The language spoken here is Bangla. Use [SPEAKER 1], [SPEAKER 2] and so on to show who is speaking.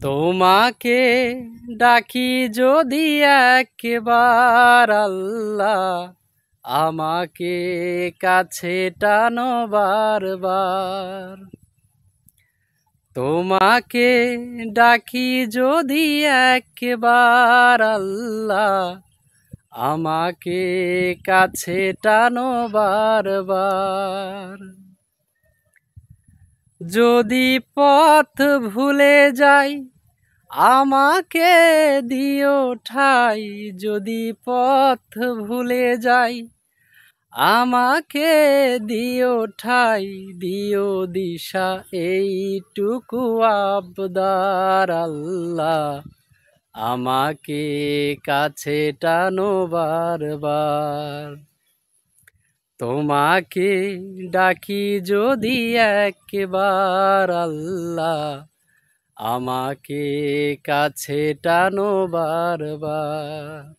[SPEAKER 1] তোমাকে ডাকি যদি একবার আল্লাহ, আমাকে কাছে টানো বারবার। তোমাকে ডাকি যদি একবার আল্লাহ, আমাকে কাছে টানো বারবার। যদি পথ ভুলে যাই আমাকে দিও ঠাই, যদি পথ ভুলে যাই আমাকে দিও ঠাই, দিও দিশা এইটুকু আবদার আল্লাহ, আমাকে কাছে টানো বারবার। তোমাকে ডাকি যদি একবার আল্লাহ, আমাকে কাছে টানো বারবার।